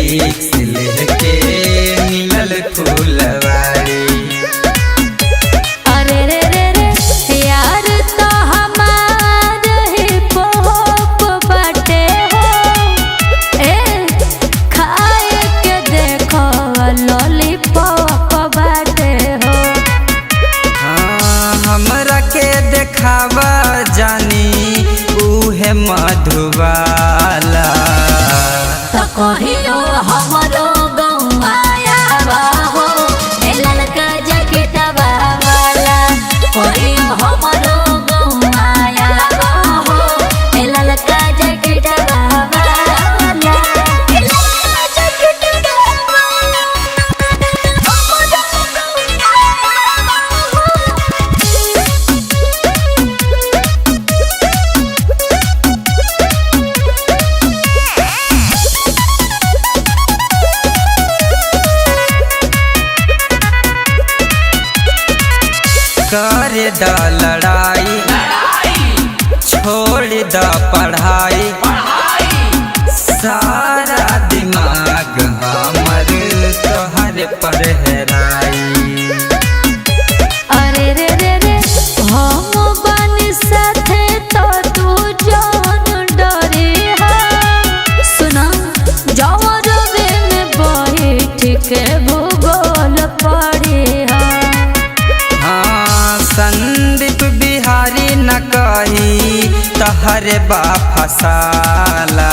रिक्स लेके मिलल फुलवारी। अरे रे रे रे यार तो हमार ही पोप बाटे हो। ए खाए के देखो लॉलीपॉप बाटे हो। हाँ हमरा के देखावा जानी उहे मधुबाला। तो कहियो हमरो गौआया हो ए ललका जैकेटवा वाला। कहियो हमरो गौआया हो ए ललका जैकेटवा वाला। ए ललका जैकेटवा वाला हमरो करे द लड़ाई छोड़ द पढ़ाई। सारा दिमाग हमर तोहर पर हेराई। अरे रे रे रे हम बनी साथे तो तू जान डरे हा। सुना जवर में बैठ के भूगोल पढ़े हा। हाँ संदीप बिहारी न कही तहरे बा फसाला।